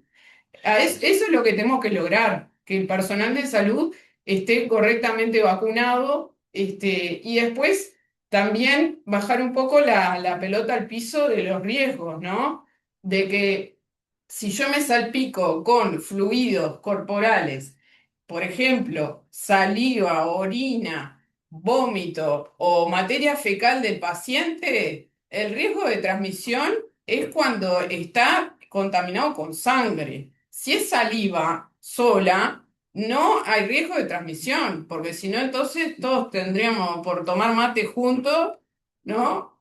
Eso es lo que tenemos que lograr, que el personal de salud esté correctamente vacunado, y después también bajar un poco la pelota al piso de los riesgos, ¿no? De que si yo me salpico con fluidos corporales, por ejemplo, saliva, orina, vómito o materia fecal del paciente, el riesgo de transmisión es cuando está contaminado con sangre. Si es saliva sola, no hay riesgo de transmisión, porque si no, entonces todos tendríamos por tomar mate juntos, ¿no?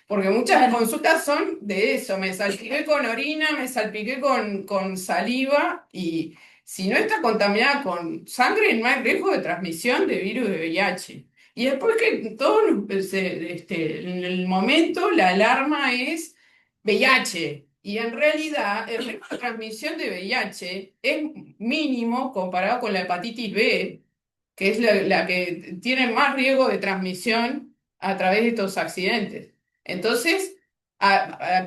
Porque muchas Claro. consultas son de eso, me salpiqué con orina, me salpiqué con saliva, y si no está contaminada con sangre, no hay riesgo de transmisión de virus de VIH. Y después que en el momento la alarma es VIH. Y en realidad el riesgo de transmisión de VIH es mínimo comparado con la hepatitis B, que es la que tiene más riesgo de transmisión a través de estos accidentes. Entonces,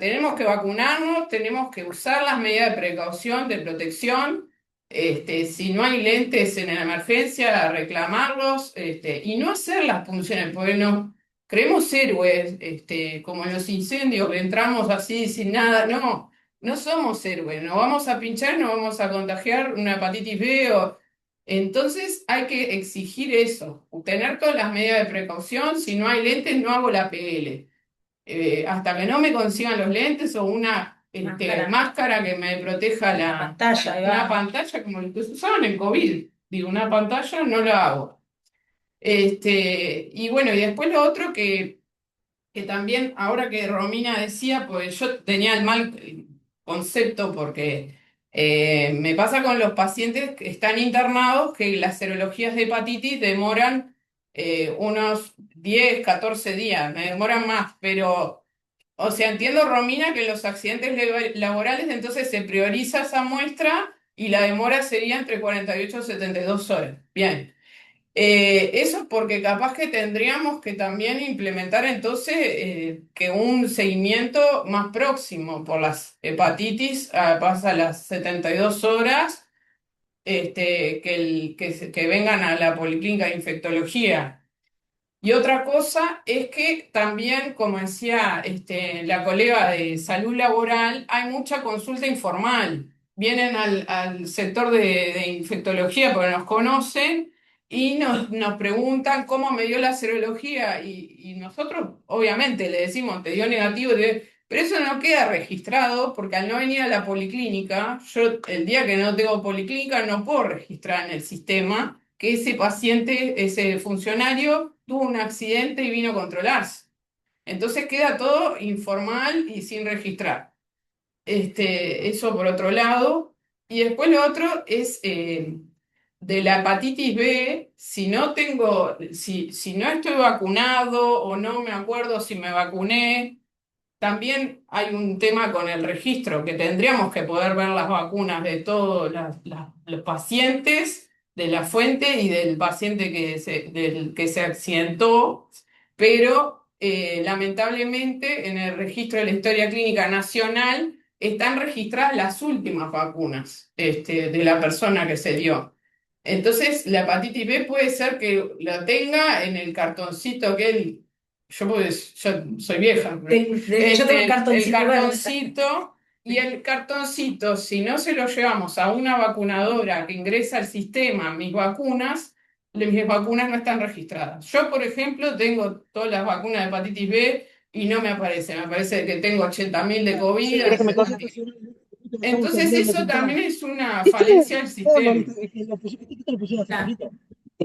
tenemos que vacunarnos, tenemos que usar las medidas de precaución, de protección. Si no hay lentes en la emergencia, reclamarlos, y no hacer las punciones, porque creemos héroes, como en los incendios, que entramos así sin nada. No, no somos héroes, nos vamos a pinchar, nos vamos a contagiar una hepatitis B. Entonces hay que exigir eso, tener todas las medidas de precaución. Si no hay lentes, no hago la PL. Hasta que no me consigan los lentes o una Máscara. máscara que me proteja La pantalla, ahí una va. pantalla como el que usaban en COVID. Digo, una pantalla no la hago. Y bueno, y después lo otro que también, ahora que Romina decía, pues yo tenía el mal concepto porque me pasa con los pacientes que están internados que las serologías de hepatitis demoran unos 10 14 días, me demoran más, pero, o sea, entiendo, Romina, que en los accidentes laborales entonces se prioriza esa muestra y la demora sería entre 48 y 72 horas. Bien. Eso porque capaz que tendríamos que también implementar entonces que un seguimiento más próximo por las hepatitis pasa las 72 horas, que vengan a la policlínica de infectología. Y otra cosa es que también, como decía la colega de salud laboral, hay mucha consulta informal. Vienen al sector de infectología porque nos conocen y nos preguntan cómo me dio la serología y nosotros obviamente le decimos, te dio negativo, pero eso no queda registrado porque al no venir a la policlínica, yo el día que no tengo policlínica no puedo registrar en el sistema que ese paciente, ese funcionario, tuvo un accidente y vino a controlarse. Entonces queda todo informal y sin registrar. Eso por otro lado. Y después lo otro es de la hepatitis B, si no estoy vacunado o no me acuerdo si me vacuné, también hay un tema con el registro, que tendríamos que poder ver las vacunas de todos los pacientes, de la fuente y del paciente del que se accidentó, pero lamentablemente en el registro de la historia clínica nacional están registradas las últimas vacunas de la persona que se dio. Entonces, la hepatitis B puede ser que la tenga en el cartoncito que él. Yo soy vieja, pero Yo tengo el el cartoncito verde. cartoncito, y el cartoncito, si no se lo llevamos a una vacunadora que ingresa al sistema mis vacunas no están registradas. Yo, por ejemplo, tengo todas las vacunas de hepatitis B y no me aparece que tengo 80.000 de COVID. ¿Querés que me cojas? Entonces eso también es una falencia del sistema.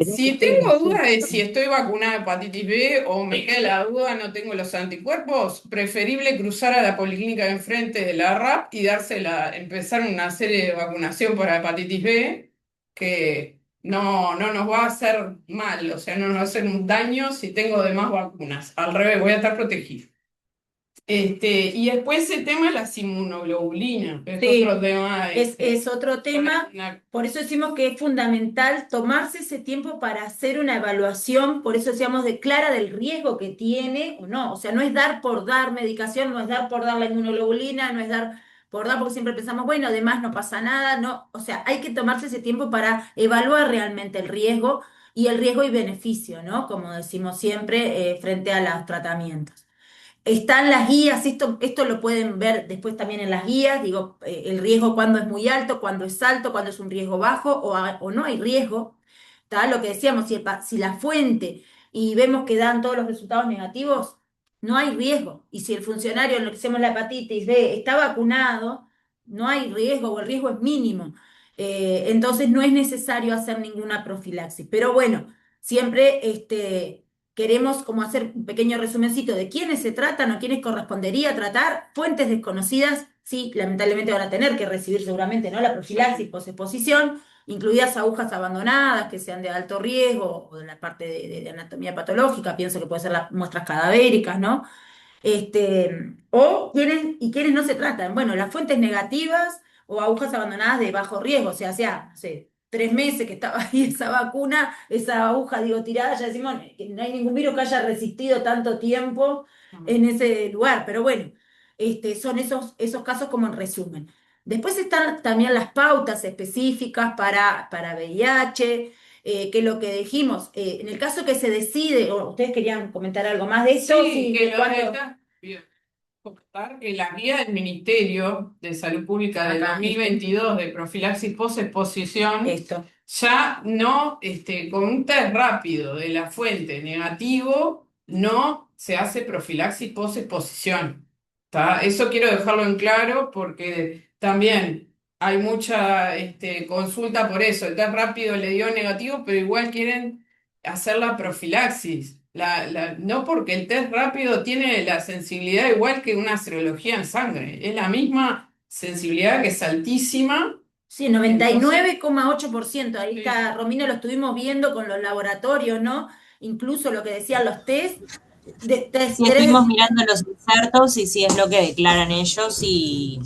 Si tengo duda de si estoy vacunada de hepatitis B o me queda la duda, no tengo los anticuerpos, preferible cruzar a la policlínica de enfrente de la RAP y empezar una serie de vacunación para hepatitis B que no nos va a hacer mal, o sea, no nos va a hacer un daño si tengo demás vacunas. Al revés, voy a estar protegido. Y después el tema de las inmunoglobulinas, que Sí, es otro tema. es otro tema. una- Por eso decimos que es fundamental tomarse ese tiempo para hacer una evaluación, por eso decíamos de clara del riesgo que tiene o no. O sea, no es dar por dar medicación, no es dar por dar la inmunoglobulina, no es dar por dar porque siempre pensamos, bueno, además no pasa nada, no. O sea, hay que tomarse ese tiempo para evaluar realmente el riesgo y beneficio, ¿no? Como decimos siempre, frente a los tratamientos. Están las guías, esto lo pueden ver después también en las guías, digo, el riesgo cuando es muy alto, cuando es alto, cuando es un riesgo bajo o no hay riesgo. ¿Tá? Lo que decíamos, si la fuente y vemos que dan todos los resultados negativos, no hay riesgo. Y si el funcionario en lo que hacemos la hepatitis B está vacunado, no hay riesgo o el riesgo es mínimo. Entonces no es necesario hacer ninguna profilaxis. Pero bueno, siempre queremos como hacer un pequeño resumencito de quiénes se tratan o quiénes correspondería tratar. Fuentes desconocidas, sí, lamentablemente van a tener que recibir seguramente, ¿no? La profilaxis posexposición, incluidas agujas abandonadas que sean de alto riesgo o de la parte de anatomía patológica, pienso que puede ser las muestras cadavéricas, ¿no? ¿Quiénes no se tratan? Bueno, las fuentes negativas o agujas abandonadas de bajo riesgo, o sea, no sé, 3 meses que estaba ahí esa vacuna, esa aguja, digo, tirada, ya decimos que no hay ningún virus que haya resistido tanto tiempo en ese lugar, pero bueno, son esos casos como en resumen. Después están también las pautas específicas para VIH, que lo que dijimos, en el caso que se decide, o ustedes querían comentar algo más de eso, Sí, sí, que de lo cuando, de bien, comentar que la guía del Ministerio de Salud Pública del acá, 2022 de profilaxis post-exposición esto. ya no, con un test rápido de la fuente negativo, no se hace profilaxis post-exposición. ¿Tá? Eso quiero dejarlo en claro porque también hay mucha consulta por eso. El test rápido le dio negativo, pero igual quieren hacer la profilaxis. No porque el test rápido tiene la sensibilidad igual que una serología en sangre. Es la misma sensibilidad que es altísima. Sí, Entonces, 99,8%. Ahí sí. está, Romina, lo estuvimos viendo con los laboratorios, ¿no? Incluso lo que decían los test, Sí, estuvimos tres, mirando los insertos y sí es lo que declaran ellos y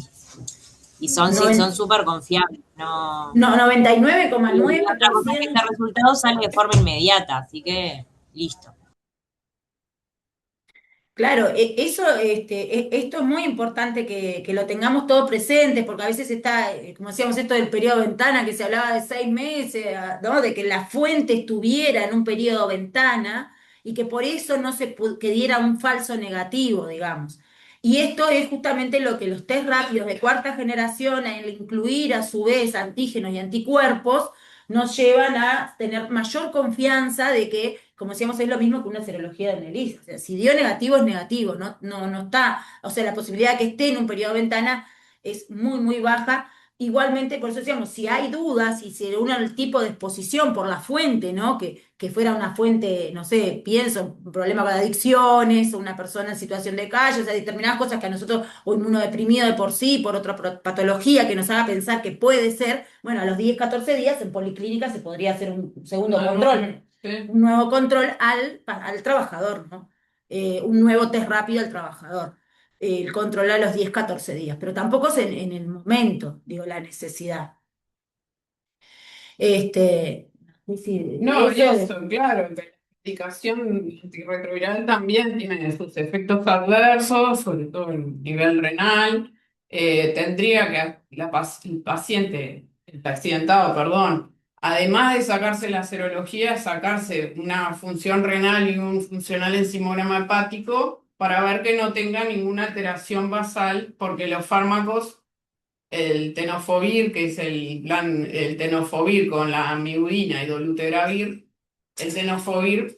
son sí, noven- son súper confiables. No. no, noventa y nueve coma Y nueve otra por cosa es que ciento este resultado sale de forma inmediata, así que listo. Claro, eso, esto es muy importante que lo tengamos todo presente, porque a veces está, como decíamos, esto del periodo ventana, que se hablaba de 6 meses, ¿no? De que la fuente estuviera en un periodo ventana y que por eso no que diera un falso negativo, digamos. Y esto es justamente lo que los test rápidos de cuarta generación, al incluir a su vez antígenos y anticuerpos, nos llevan a tener mayor confianza de que, como decíamos, es lo mismo que una serología de ELISA. O sea, si dio negativo, es negativo, no está, o sea, la posibilidad de que esté en un periodo de ventana es muy, muy baja. Igualmente, por eso decíamos, si hay dudas, y si uno el tipo de exposición por la fuente, ¿no? Que fuera una fuente, no sé, pienso, un problema con adicciones, o una persona en situación de calle, o sea, determinadas cosas que a nosotros, o inmunodeprimido de por sí, por otra patología que nos haga pensar que puede ser, bueno, a los 10 14 días en policlínica se podría hacer un segundo control, Sí. un nuevo control al trabajador, ¿no? Un nuevo test rápido al trabajador. El control a los 10 14 días, pero tampoco es en el momento, digo, la necesidad. Este, sí, sí, No, y eso, eso, claro, que la medicación antirretroviral también tiene sus efectos adversos, sobre todo en nivel renal. Tendría que el paciente, el accidentado, perdón, además de sacarse la serología, sacarse una función renal y un funcional enzimograma hepático para ver que no tenga ninguna alteración basal, porque los fármacos el tenofovir, que es el tenofovir con la amiodarina y dolutegravir, el tenofovir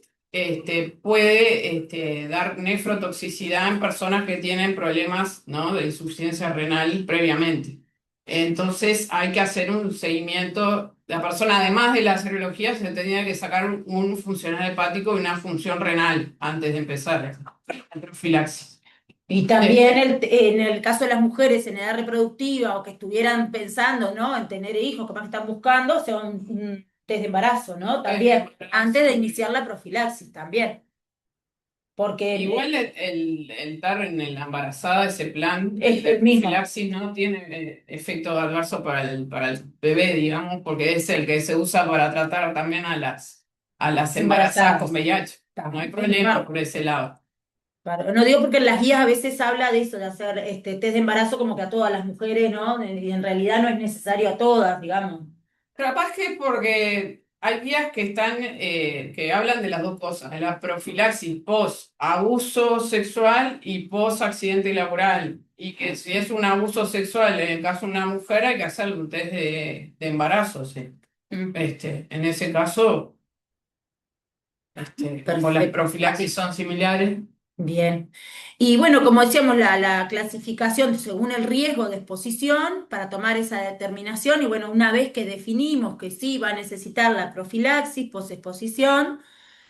puede dar nefrotoxicidad en personas que tienen problemas, ¿no? de insuficiencia renal previamente. Entonces hay que hacer un seguimiento. La persona, además de la serología, se tenía que sacar un funcional hepático y una función renal antes de empezar la profilaxis. y también en el caso de las mujeres en edad reproductiva o que estuvieran pensando, ¿no? En tener hijos, capaz que están buscando, o sea, un test de embarazo, ¿no? También, antes de iniciar la profilaxis, también. Porque Igual el estar en la embarazada, ese plan es de el mismo. profilaxis no tiene efecto adverso para el bebé, digamos, porque es el que se usa para tratar también a las embarazadas con VIH. No hay problema por ese lado. Claro, no digo porque en las guías a veces habla de eso, de hacer test de embarazo como que a todas las mujeres, ¿no? Y en realidad no es necesario a todas, digamos. Capaz que porque hay guías que están, que hablan de las dos cosas, de la profilaxis post abuso sexual y post accidente laboral. Y que si es un abuso sexual, en el caso de una mujer, hay que hacerle un test de embarazo, sí. En ese caso, como las Perfecto. profilaxis son similares. Bien. Y bueno, como decíamos, la clasificación según el riesgo de exposición para tomar esa determinación. Y bueno, una vez que definimos que sí va a necesitar la profilaxis posexposición,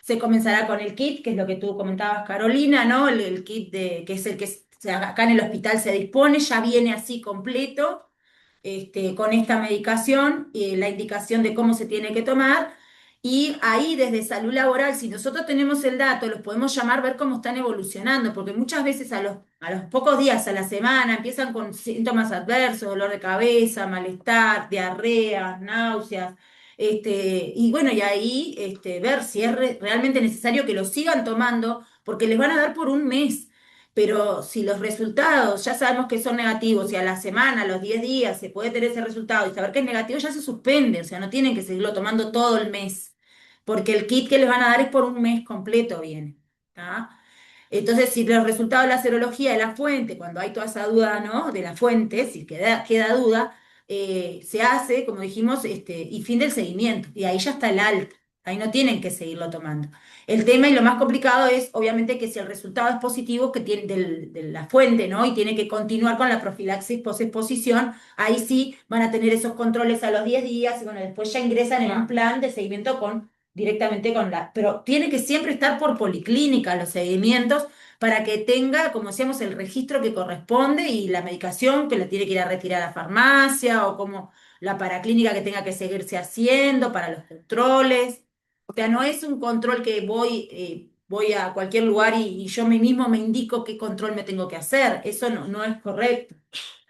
se comenzará con el kit, que es lo que tú comentabas, Carolina, ¿no? El kit que es el que acá en el hospital se dispone, ya viene así completo, con esta medicación, la indicación de cómo se tiene que tomar. Y ahí desde salud laboral, si nosotros tenemos el dato, los podemos llamar, ver cómo están evolucionando, porque muchas veces a los pocos días, a la semana, empiezan con síntomas adversos, dolor de cabeza, malestar, diarrea, náuseas. Y bueno, y ahí ver si es realmente necesario que lo sigan tomando, porque les van a dar por un mes. Pero si los resultados ya sabemos que son negativos y a la semana, a los 10 días se puede tener ese resultado y saber que es negativo, ya se suspende, o sea, no tienen que seguirlo tomando todo el mes. porque el kit que les van a dar es por un mes completo, viene. ¿Tá? Entonces, si los resultados de la serología de la fuente, cuando hay toda esa duda, ¿no? De la fuente, si queda duda, se hace, como dijimos, y fin del seguimiento. Y ahí ya está el alta. Ahí no tienen que seguirlo tomando. El tema y lo más complicado es, obviamente, que si el resultado es positivo que tiene de la fuente, ¿no? Y tiene que continuar con la profilaxis post-exposición, ahí sí van a tener esos controles a los 10 días y bueno, después ya ingresan en un plan de seguimiento directamente con la, pero tiene que siempre estar por policlínica los seguimientos para que tenga, como decíamos, el registro que corresponde y la medicación que la tiene que ir a retirar a la farmacia o como la paraclínica que tenga que seguirse haciendo para los controles. O sea, no es un control que voy a cualquier lugar y yo mismo me indico qué control me tengo que hacer. Eso no es correcto.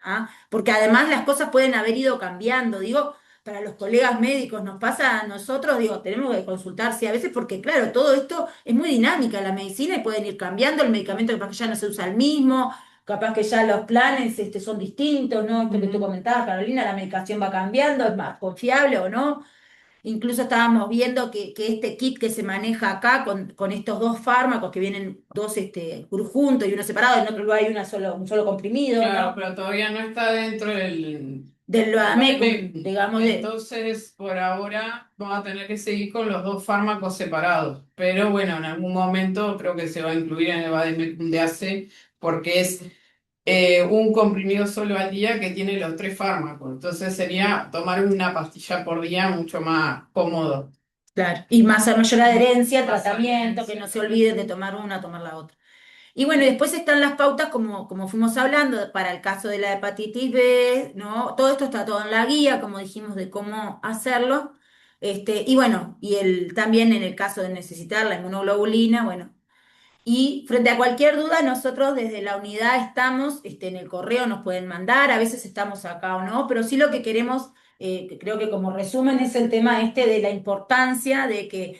¿Ah? Porque además las cosas pueden haber ido cambiando. Digo, para los colegas médicos, nos pasa a nosotros, digo, tenemos que consultarse a veces porque, claro, todo esto es muy dinámica, la medicina y pueden ir cambiando, el medicamento capaz que ya no se usa el mismo, capaz que ya los planes son distintos, ¿no? Esto que tú comentabas, Carolina, la medicación va cambiando, es más confiable o no. Incluso estábamos viendo que este kit que se maneja acá con estos dos fármacos que vienen dos juntos y uno separado, en otro lugar hay un solo comprimido, Claro, ¿no? pero todavía no está dentro Del del Loamecum, Bademecum. digamos, Entonces, por ahora vamos a tener que seguir con los dos fármacos separados. Pero bueno, en algún momento creo que se va a incluir en el Bademecum de ACE porque es un comprimido solo al día que tiene los tres fármacos. Entonces sería tomar una pastilla por día mucho más cómodo. claro, y más a mayor adherencia al Más tratamiento, que adherencia. no se olviden de tomar una, tomar la otra. Y bueno, y después están las pautas, como fuimos hablando, para el caso de la hepatitis B, ¿no? Todo esto está todo en la guía, como dijimos, de cómo hacerlo. Y bueno, también en el caso de necesitar la inmunoglobulina, bueno. Y frente a cualquier duda, nosotros desde la unidad estamos, en el correo nos pueden mandar, a veces estamos acá o no, pero sí lo que queremos, que creo que como resumen es el tema de la importancia de que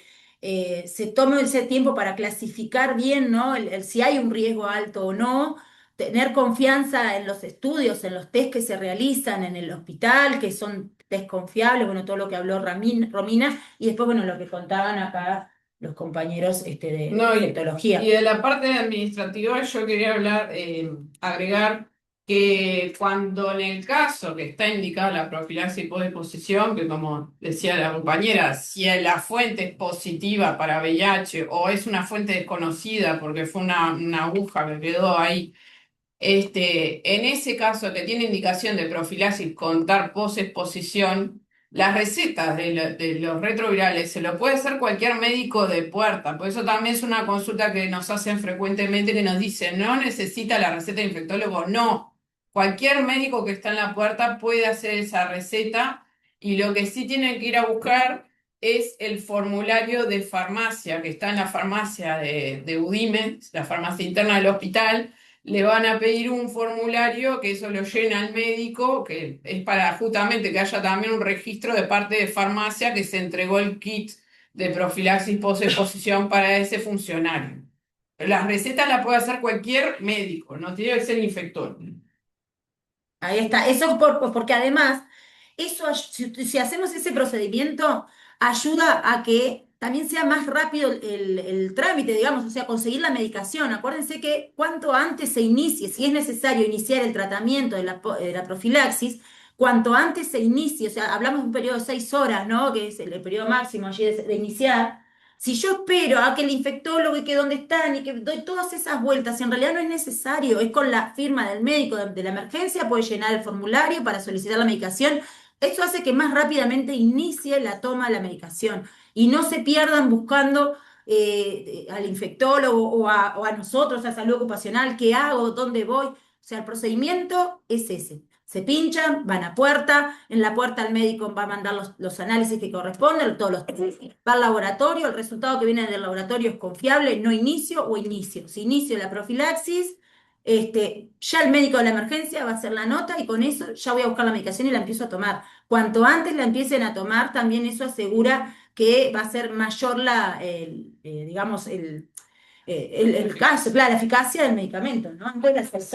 se tome ese tiempo para clasificar bien, ¿no? Si hay un riesgo alto o no, tener confianza en los estudios, en los test que se realizan en el hospital, que son test confiables, bueno, todo lo que habló Romina, y después, bueno, lo que contaban acá los compañeros de No, y infectología. de la parte administrativa yo quería hablar, agregar que cuando en el caso que está indicada la profilaxis por exposición, que como decía la compañera, si la fuente es positiva para VIH o es una fuente desconocida porque fue una aguja que quedó ahí, en ese caso que tiene indicación de profilaxis contar post-exposición, las recetas de los retrovirales se lo puede hacer cualquier médico de puerta. Por eso también es una consulta que nos hacen frecuentemente que nos dicen, no necesita la receta de infectólogo. No, cualquier médico que está en la puerta puede hacer esa receta y lo que sí tienen que ir a buscar es el formulario de farmacia que está en la farmacia de UDIME, la farmacia interna del hospital. Le van a pedir un formulario que eso lo llena el médico, que es para justamente que haya también un registro de parte de farmacia que se entregó el kit de profilaxis post-exposición para ese funcionario. Las recetas las puede hacer cualquier médico, no tiene que ser infectólogo. Ahí está. Eso porque además, si hacemos ese procedimiento, ayuda a que también sea más rápido el trámite, digamos, o sea, conseguir la medicación. Acuérdense que cuanto antes se inicie, si es necesario iniciar el tratamiento de la profilaxis, cuanto antes se inicie, o sea, hablamos de un periodo de 6 horas, ¿no? Que es el periodo máximo allí de iniciar. Si yo espero a que el infectólogo y que dónde están y que doy todas esas vueltas, en realidad no es necesario, es con la firma del médico de la emergencia, puede llenar el formulario para solicitar la medicación. Eso hace que más rápidamente inicie la toma de la medicación y no se pierdan buscando al infectólogo o a nosotros, a salud ocupacional, qué hago, dónde voy. O sea, el procedimiento es ese. Se pinchan, van a puerta, en la puerta el médico va a mandar los análisis que corresponden, todos los va al laboratorio, el resultado que viene del laboratorio es confiable, no inicio o inicio. Si inicio la profilaxis, ya el médico de la emergencia va a hacer la nota y con eso ya voy a buscar la medicación y la empiezo a tomar. Cuanto antes la empiecen a tomar, también eso asegura que va a ser mayor digamos, el caso, claro, la eficacia del medicamento, ¿no? Entonces,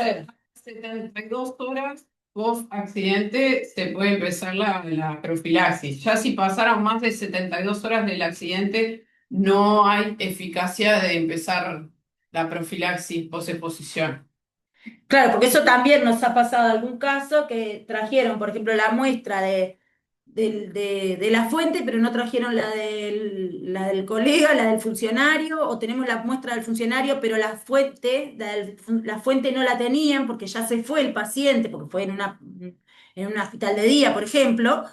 72 horas post accidente se puede empezar la profilaxis. Ya si pasaron más de 72 horas del accidente, no hay eficacia de empezar la profilaxis post-exposición. Claro, porque eso también nos ha pasado algún caso que trajeron, por ejemplo, la muestra de la fuente, pero no trajeron la del colega, la del funcionario, o tenemos la muestra del funcionario, pero la fuente no la tenían porque ya se fue el paciente, porque fue en un hospital de día, por ejemplo.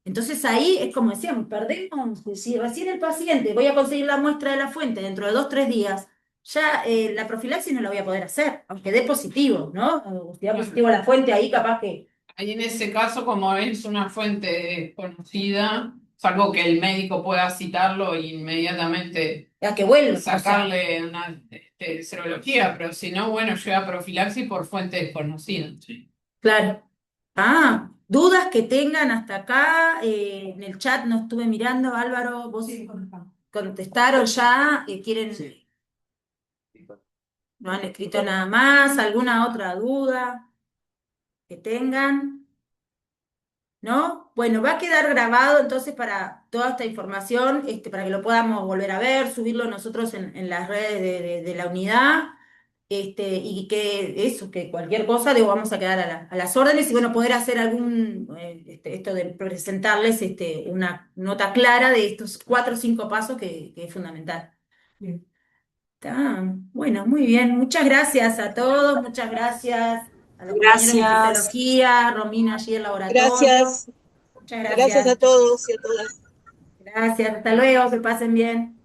Entonces ahí es como decíamos, perdemos, si recién el paciente voy a conseguir la muestra de la fuente dentro de 2, 3 días, ya la profilaxis no la voy a poder hacer, aunque dé positivo, ¿no? O si da positivo la fuente, ahí capaz que Ahí en ese caso, como es una fuente desconocida, salvo que el médico pueda citarlo e inmediatamente a que vuelva, o sea, sacarle una serología, pero si no, bueno, llega profilaxis por fuente desconocida. Sí. claro. Dudas que tengan hasta acá, en el chat no estuve mirando, Álvaro, vos contestaron ya, quieren, Sí. no han escrito nada más, alguna otra duda que tengan. ¿No? Bueno, va a quedar grabado entonces para toda esta información, para que lo podamos volver a ver, subirlo nosotros en las redes de la unidad, y que eso, que cualquier cosa, digo, vamos a quedar a las órdenes y bueno, poder hacer esto de presentarles una nota clara de estos 4 o 5 pasos que es fundamental. Bien. Está, bueno, muy bien, muchas gracias a todos, muchas gracias a los compañeros de Gracias. infectología, Romina allí en laboratorio. Gracias, Muchas gracias a gracias. todos y a todas. Gracias. Hasta luego. Que pasen bien.